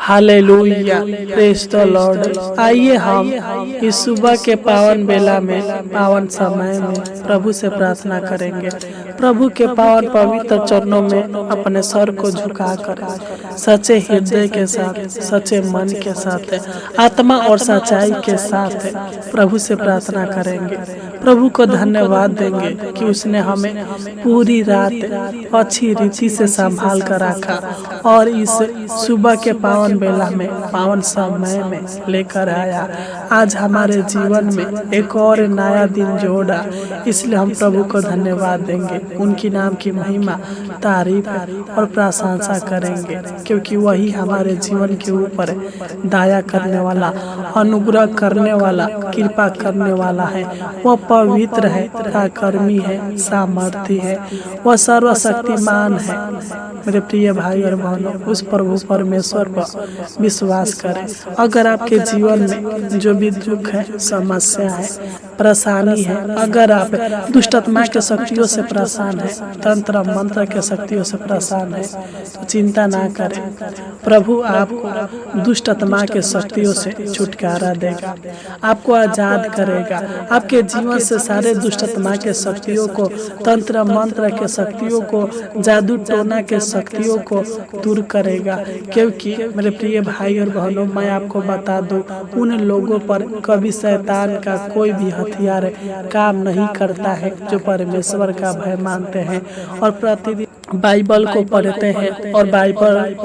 Hallelujah, praise the Lord. आइए हम इस सुबह के पावन बेला में, पावन समय में प्रभु से प्रार्थना करेंगे। प्रभु के पावन पवित्र चरणों में अपने सर को झुकाकर सच्चे हृदय के साथ, सच्चे मन के साथ, आत्मा और सच्चाई के साथ प्रभु से प्रार्थना करेंगे। प्रभु को धन्यवाद देंगे कि उसने हमें पूरी रात अच्छी रीति से संभाल कर रखा और इस सुबह के पावन बेला में, पावन समय में लेकर आया। आज हमारे जीवन में एक और नया दिन जोड़ा, इसलिए हम प्रभु को धन्यवाद देंगे। उनकी नाम की महिमा, तारीफ और प्रशंसा करेंगे, क्योंकि वही हमारे जीवन के ऊपर दया करने वाला, अनुग्रह करने वाला, कृपा करने वाला है। वह पवित्र है, पराक्रमी है, सामर्थी है, वह सर्वशक्तिमान है। मेरे प्रिय भाई और बहनों, उस प्रभु परमेश्वर पर विश्वास करें। अगर आपके जीवन में जो भी दुख है, समस्या है, परेशानी है, अगर आप दुष्टात्मा के शक्तियों से परेशान है, तंत्र मंत्र के शक्तियों से परेशान है, तो चिंता ना करें। प्रभु आपको दुष्टात्मा के शक्तियों से छुटकारा देगा, आपको आजाद करेगा। आपके जीवन से सारे दुष्टात्मा के शक्तियों को, तंत्र मंत्र के शक्तियों को, जादू टोना के शक्तियों को दूर करेगा। क्योंकि मेरे प्रिय भाई और बहनों, मैं आपको बता दूं, उन लोगों पर कभी शैतान का कोई भी हथियार काम नहीं करता है जो परमेश्वर का भय मानते हैं और प्रतिदिन बाइबल को पढ़ते हैं और बाइबल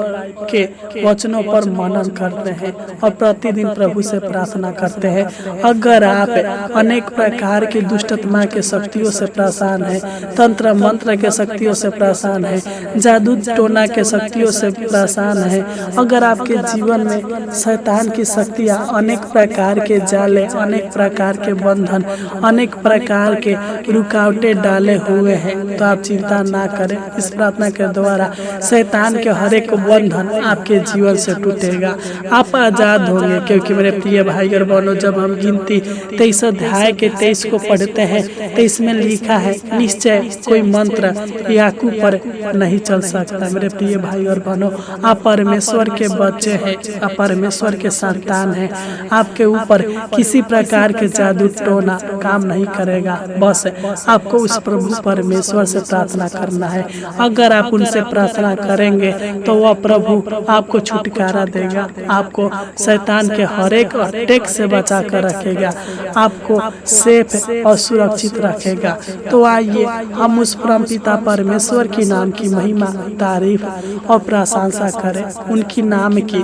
के वचनों पर मनन करते हैं और प्रतिदिन प्रभु से प्रार्थना करते हैं। अगर आप अनेक प्रकार की दुष्टात्मा के शक्तियों से परेशान हैं, तंत्र मंत्र के शक्तियों से परेशान हैं, जादू टोना के शक्तियों से परेशान हैं, अगर आपके जीवन में शैतान की शक्तियाँ, अनेक प्रकार के जाले, अनेक प्रकार के बंधन, अनेक प्रकार के रुकावटें डाले हुए हैं, तो आप चिंता ना करें। इस प्रार्थना के द्वारा शैतान के हर एक बंधन आपके जीवन से टूटेगा, आप आजाद होंगे। क्योंकि मेरे प्रिय भाई और बहनों, जब हम गिनती 23 अध्याय के 23 को पढ़ते हैं तो इसमें लिखा है, निश्चय कोई मंत्र याकूब पर नहीं चल सकता। मेरे प्रिय भाई और बहनों, आप परमेश्वर के बच्चे हैं, आप परमेश्वर के संतान हैं। आपके ऊपर किसी प्रकार के जादू टोना काम नहीं करेगा। बस आपको उस प्रभु परमेश्वर से प्रार्थना करना है। अगर आप उनसे प्रार्थना करेंगे तो वह प्रभु आपको छुटकारा देगा, आपको शैतान के हर एक अटैक से बचा कर रखेगा, आपको सेफ और सुरक्षित रखेगा। तो आइए हम उस परमपिता परमेश्वर की नाम की महिमा, तारीफ और प्रशंसा करें, उनकी नाम की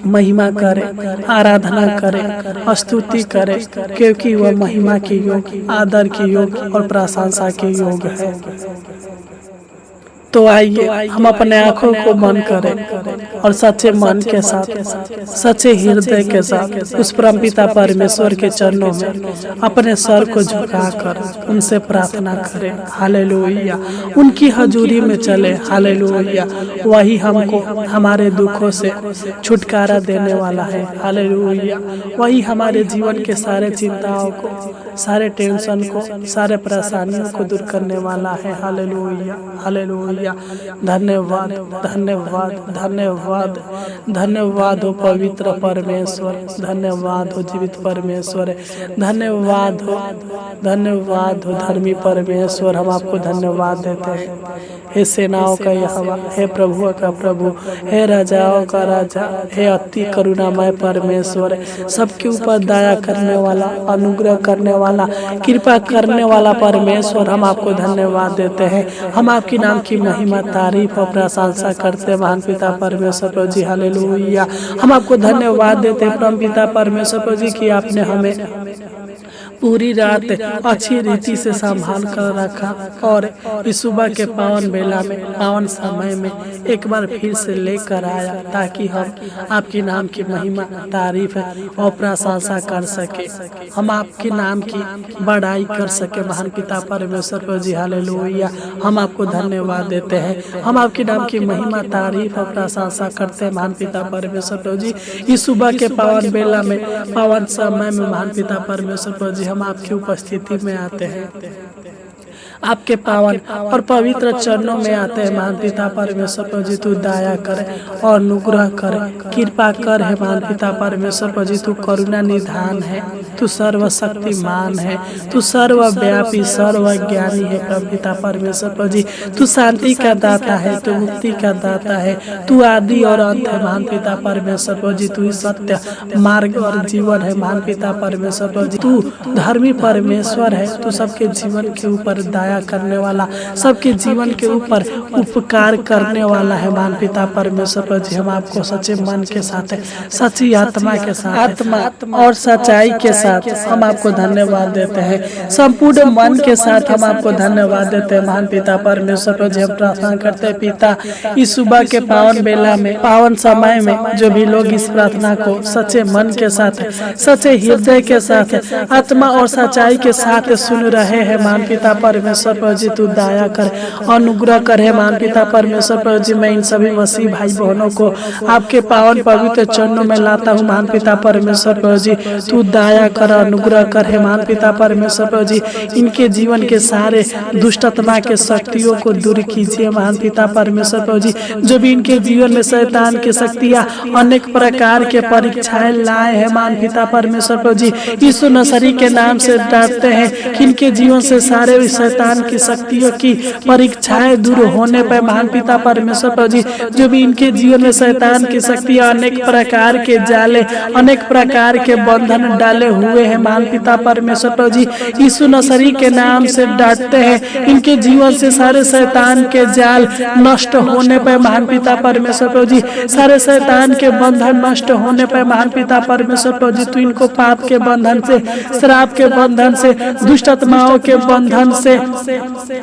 महिमा करें, आराधना करें, स्तुति करें, क्योंकि वह महिमा के योग, आदर के योग और प्रशंसा के योग है। तो आइए हम अपने आँखों को बंद करें और सच्चे मन के साथ, सच्चे हृदय के साथ उस परमपिता परमेश्वर के चरणों में अपने सर को झुकाकर उनसे प्रार्थना करें। हालेलुया, उनकी हजूरी में चले। हालेलुया, वही हमको हमारे दुखों से छुटकारा देने वाला है। हालेलुया, वही हमारे जीवन के सारे चिंताओं को, सारे टेंशन को, सारे परेशानियों को दूर करने वाला है। Hallelujah, hallelujah. धन्यवाद, धन्यवाद, धन्यवाद, धन्यवाद हो पवित्र परमेश्वर, धन्यवाद हो जीवित परमेश्वर, धन्यवाद हो, धन्यवाद हो धर्मी परमेश्वर। हम आपको धन्यवाद देते हैं। हे सेनाओं का यहोवा, हे प्रभुओं का प्रभु, हे राजाओं का राजा, हे अति करुणामय परमेश्वर, सबके ऊपर दया करने वाला, अनुग्रह करने वाला, कृपा करने वाला परमेश्वर, हम आपको धन्यवाद देते हैं। हम आपकी नाम की महिमा, तारीफ और प्रशंसा करते हैं महान पिता परमेश्वर प्रभु जी। हालेलुया, हम आपको धन्यवाद देते हैं परम पिता परमेश्वर प्रभु जी कि आपने हमें पूरी रात अच्छी रीति से संभाल कर रखा और इस सुबह के पावन बेला में, पावन समय में एक बार फिर से लेकर आया, ताकि हम आपके नाम की महिमा, तारीफ और प्रशंसा कर सके, हम आपके नाम की बड़ाई कर सके महान पिता परमेश्वर प्रभु जी। हालेलुया, हम आपको धन्यवाद देते हैं। हम आपके नाम की महिमा, तारीफ और प्रशंसा करते हैं महान पिता परमेश्वर प्रभु जी। इस सुबह के पावन बेला में, पावन समय में महान पिता परमेश्वर प्रभु जी, हम आपकी उपस्थिति में आते हैं। आपके पावन और पवित्र चरणों में आते हैं महान पिता परमेश्वर प्रभु जी, तू दया करे और अनुग्रह करे, कृपा कर है महान पिता परमेश्वर प्रभु जी। तू करुणा निधान है, तू सर्वशक्तिमान है, तू सर्वव्यापी सर्वज्ञानी है प्रभु पिता परमेश्वर प्रभु जी। तू शांति का दाता है, तू मुक्ति का दाता है, तू आदि और अंत है महान पिता परमेश्वर प्रभु जी। तू ही सत्य मार्ग और जीवन है महान पिता परमेश्वर प्रभु जी। तू धर्मी परमेश्वर है, तू सबके जीवन के ऊपर दया करने वाला, सबके जीवन के ऊपर उपकार करने वाला है महान पिता परमेश्वर प्रभु जी। हम आपको सच्चे मन के साथ, सच्ची आत्मा के साथ, आत्मा और सच्चाई के साथ हम आपको धन्यवाद देते हैं। संपूर्ण मन के साथ हम आपको धन्यवाद देते हैं महान पिता परमेश्वर प्रभु जी। हम प्रार्थना करते हैं पिता, इस सुबह के पावन बेला में, पावन समय में जो भी लोग इस प्रार्थना को सच्चे मन के साथ, सच्चे हृदय के साथ, आत्मा और सच्चाई के साथ सुन रहे हैं महान पिता परमेश्वर प्रभु जी, तू दया कर, अनुग्रह कर है महान पिता परमेश्वर प्रभु जी। मैं इन सभी मसीह भाई बहनों को आपके पावन पवित्र चरणों में लाता हूँ महान पिता परमेश्वर प्रभु जी। तू दया कर, अनुग्रह कर है महान पिता परमेश्वर प्रभु जी। इनके जीवन के सारे दुष्टता के शक्तियों को दूर कीजिए महान पिता परमेश्वर प्रभु जी। जो भी इनके जीवन में शैतान की शक्तियाँ अनेक प्रकार के परीक्षाएं लाए हैं महान पिता परमेश्वर प्रभु जी, यीशु नसरी के नाम से डांटते हैं कि इनके जीवन से सारे शैतान की शक्तियों की परीक्षाएं दूर होने पर महान पिता परमेश्वर प्रभु जी। जो भी इनके जीवन में शैतान की शक्तियां अनेक प्रकार के जाले, अनेक प्रकार के बंधन डाले हुए हैं महान पिता परमेश्वर प्रभु जी, यीशु नसरी के नाम से डांटते हैं। इनके जीवन से सारे शैतान के जाल नष्ट होने पर महान पिता परमेश्वर प्रभु जी, सारे शैतान के बंधन नष्ट होने पर महान पिता परमेश्वर प्रभु जी। तू इनको पाप के बंधन से, श्राप के बंधन से, दुष्ट आत्माओं के बंधन से,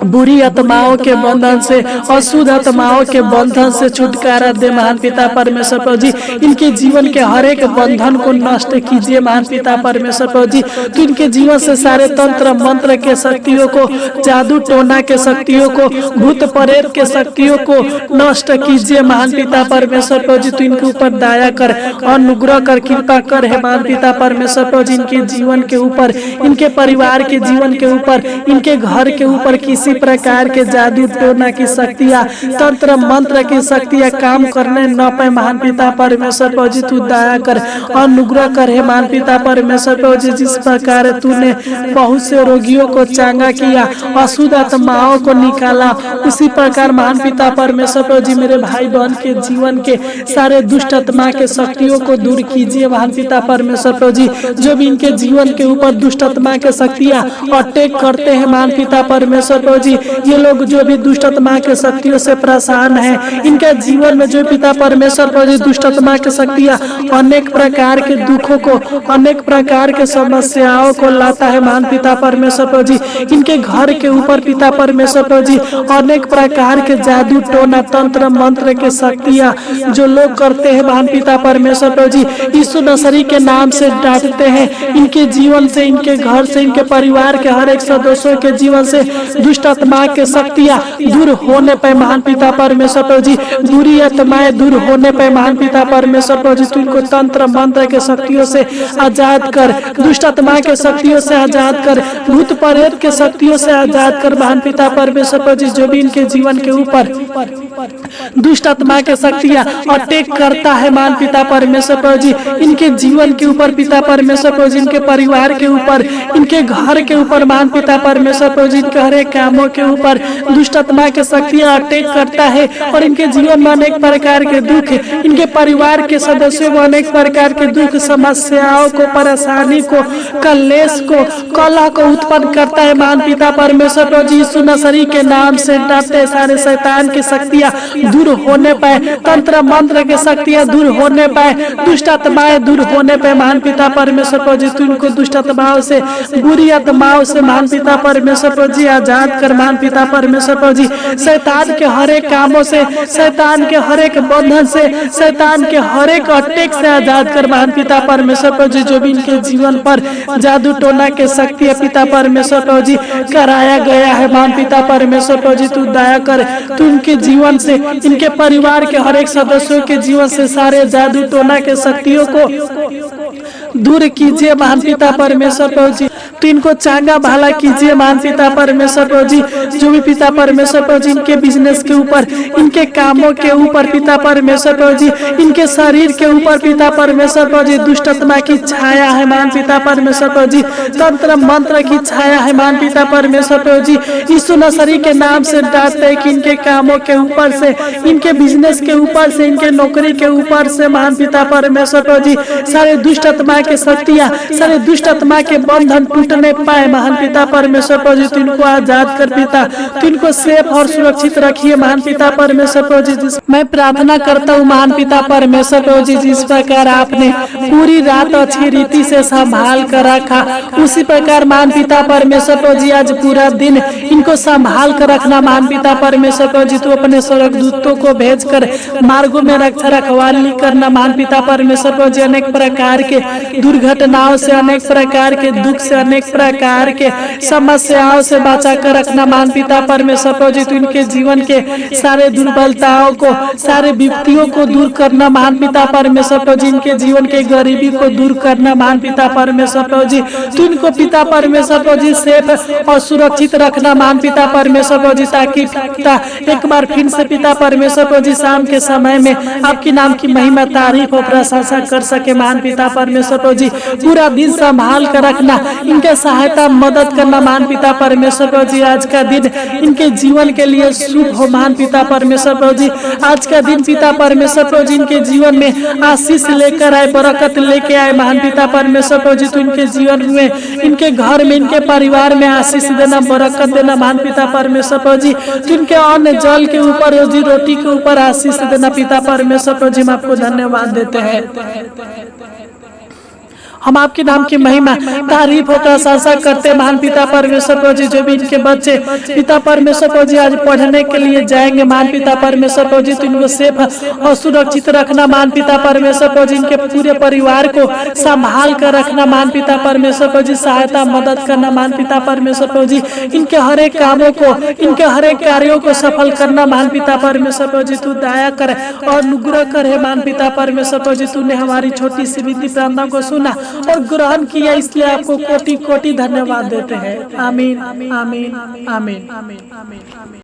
बुरी आत्माओं के बंधन से, अशुद्ध आत्माओं के बंधन से छुटकारा दे महान पिता परमेश्वर प्रभु जी। इनके जीवन के हर एक बंधन को नष्ट कीजिए महान पिता परमेश्वर प्रभु जी। तो इनके जीवन से सारे तंत्र मंत्र के शक्तियों को, जादू टोना के शक्तियों को, भूत प्रेत के शक्तियों को नष्ट कीजिए महान पिता परमेश्वर प्रभु जी। तो इनके ऊपर दया कर, अनुग्रह कर, कृपा कर है महान पिता परमेश्वर प्रभु जी। इनके जीवन के ऊपर, इनके परिवार के जीवन के ऊपर, इनके घर के ऊपर किसी प्रकार के जादू टोना की शक्तियाँ, तंत्र मंत्र की शक्तियाँ काम करने न पाए महान पिता परमेश्वर प्रभु जी। तू दया कर, अनुग्रह कर है महान पिता परमेश्वर प्रभु जी। जिस प्रकार तूने बहुत से रोगियों को चंगा किया, अशुद्ध आत्माओं को निकाला, उसी प्रकार महान पिता परमेश्वर प्रभु जी मेरे भाई बहन के जीवन के सारे दुष्ट आत्मा के शक्तियों को दूर कीजिए महान पिता परमेश्वर प्रभु जी। जो भी इनके जीवन के ऊपर दुष्ट आत्मा के शक्तियाँ अटैक करते हैं महान पिता परमेश्वर प्रभु जी, ये लोग जो भी दुष्ट आत्मा के शक्तियों से परेशान है, इनके जीवन में जो पिता परमेश्वर प्रभु जी दुष्ट आत्मा की शक्तियाँ अनेक प्रकार के दुखों को, अनेक प्रकार के समस्याओं को लाता है महान पिता परमेश्वर प्रभु जी। इनके घर के ऊपर पिता परमेश्वर प्रभु जी अनेक प्रकार के जादू टोना, तंत्र मंत्र के शक्तियाँ जो लोग करते हैं महान पिता परमेश्वर प्रभु जी, यीशु नसरी के नाम से डांटते हैं। इनके जीवन से, इनके घर से, इनके परिवार के हर एक सदस्यों के जीवन से दुष्ट आत्मा के शक्तियाँ दूर होने पर महान पिता परमेश्वर प्रभु जी, बुरी आत्माएं दूर होने पर महान पिता परमेश्वर प्रभु जी, तू इनको तंत्र मंत्र के शक्तियों से आजाद कर, दुष्ट आत्मा के शक्तियों से आजाद कर, भूत प्रेत के शक्तियों से आजाद कर महान पिता परमेश्वर प्रभु जी। जो भी इनके जीवन के ऊपर दुष्ट आत्मा के शक्तियाँ अटैक करता है महान पिता परमेश्वर प्रभु जी, इनके जीवन के ऊपर पिता परमेश्वर प्रभु जी, इनके परिवार के ऊपर, इनके घर के ऊपर महान पिता परमेश्वर प्रभु जी, इनके हर एक कामों के ऊपर दुष्ट आत्मा के शक्तियाँ अटैक करता है और इनके जीवन में अनेक प्रकार के दुख, इनके परिवार के सदस्यों में अनेक प्रकार के दुख, समस्याओं को, परेशानी को, कलेश को, कलह को उत्पन्न करता है महान पिता परमेश्वर प्रभु जी। यीशु नसरी के नाम से डांटते सारे शैतान की शक्तियाँ दूर होने पाए, तंत्र मंत्र की शक्तियाँ दूर होने पाए, दुष्ट आत्माएं दूर होने पाए महान पिता परमेश्वर प्रभु जी। तू इनको दुष्ट आत्माओं से, बुरी आत्माओं से महान पिता परमेश्वर प्रभु जी आजाद कर महान पिता परमेश्वर प्रभु जी। शैतान के हर एक कामों से, शैतान के हर एक बंधन से, शैतान के हर एक अटैक से आजाद कर महान पिता परमेश्वर प्रभु जी। जो भी इनके जीवन पर जादू टोना के शक्ति है पिता परमेश्वर प्रभु जी कराया गया है महान पिता परमेश्वर प्रभु जी, तू दया कर, तू इनके जीवन से, इनके परिवार के हर एक सदस्यों के जीवन से सारे जादू टोना के शक्तियों को दूर कीजिए महान पिता परमेश्वर प्रभु जी। तो इनको चांगा भला कीजिए महान पिता परमेश्वर प्रभु जी। जो भी पिता परमेश्वर प्रभु जी इनके बिजनेस के ऊपर, इनके कामों के ऊपर पिता परमेश्वर प्रभु जी, इनके शरीर के ऊपर पिता परमेश्वर प्रभु जी दुष्ट आत्मा की छाया है महान पिता परमेश्वर प्रभु जी। तंत्र मंत्र की छाया है महान पिता परमेश्वर प्रभु जी। यीशु नसरी के नाम से डांटते हैं कि इनके कामों के ऊपर से, इनके बिजनेस के ऊपर से, इनके नौकरी के ऊपर से महान पिता परमेश्वर प्रभु जी सारे दुष्ट आत्मा के शक्तियां, सारे दुष्ट आत्मा के बंधन टूटने पाए महान पिता परमेश्वर प्रभु जी। तो इनको आजाद कर पिता, तो इनको सेफ और सुरक्षित रखिए महान पिता परमेश्वर प्रभु जी। मैं प्रार्थना करता हूँ महान पिता परमेश्वर प्रभु जी, जिस प्रकार आपने पूरी रात अच्छी रीति से संभाल कर रखा, उसी प्रकार महान पिता परमेश्वर प्रभु जी आज पूरा दिन इनको संभाल कर रखना महान पिता परमेश्वर प्रभु जी। तो अपने स्वर्गदूतों को भेजकर मार्गों में रक्षा रखवाली करना महान पिता परमेश्वर प्रभु जी। अनेक प्रकार के दुर्घटनाओं से, अनेक प्रकार के दुख से, अनेक प्रकार के समस्याओं से बचा कर रखना महान पिता परमेश्वर प्रभु जी। तो इनके जीवन के सारे दुर्बलताओं को, सारे विपत्तियों को दूर करना महान पिता परमेश्वर प्रभु जी। इनके जीवन के गरीबी को दूर करना महान पिता परमेश्वर प्रभु जी। तो इनको पिता परमेश्वर प्रभु जी सेफ और सुरक्षित रखना महान पिता परमेश्वर प्रभु जी, ताकि पिता एक बार फिर से पिता परमेश्वर प्रभु जी शाम के समय में आपके नाम की महिमा, तारीफ और प्रशंसा कर सके महान पिता परमेश्वर प्रभु जी। पूरा दिन संभाल कर रखना, इनके सहायता मदद करना महान पिता परमेश्वर प्रभु जी। आज का दिन इनके जीवन के लिए शुभ हो महान पिता परमेश्वर प्रभु जी। आज का दिन पिता परमेश्वर प्रभु जी इनके जीवन में आशीष लेकर आए, बरकत लेके आए महान पिता परमेश्वर प्रभु जी। तो इनके जीवन में, इनके घर में, इनके परिवार में आशीष देना, बरकत देना महान पिता परमेश्वर प्रभु जी। तो इनके अन्न जल के ऊपर, रोजी रोटी के ऊपर आशीष देना पिता परमेश्वर प्रभु जी। हम आपको धन्यवाद देते हैं, हम आपके नाम की महिमा, तारीफ और प्रशंसा करते हैं महान पिता परमेश्वर प्रभु जी। जो भी इनके बच्चे पिता परमेश्वर प्रभु जी आज पढ़ने के लिए जाएंगे महान पिता परमेश्वर प्रभु जी, तो इनको सेफ और सुरक्षित रखना महान पिता परमेश्वर प्रभु जी। इनके पूरे परिवार को संभाल कर रखना महान पिता परमेश्वर प्रभु जी। सहायता मदद करना महान पिता परमेश्वर प्रभु जी। इनके हर एक कामों को, इनके हर एक कार्यों को सफल करना महान पिता परमेश्वर प्रभु जी। तू दया करे और अनुग्रह करे महान पिता परमेश्वर प्रभु जी। तूने हमारी छोटी सी विनती प्रार्थना को सुना और ग्रहण किया, इसलिए आपको कोटि कोटि धन्यवाद देते हैं। आमीन, आमीन, आमीन, आमीन।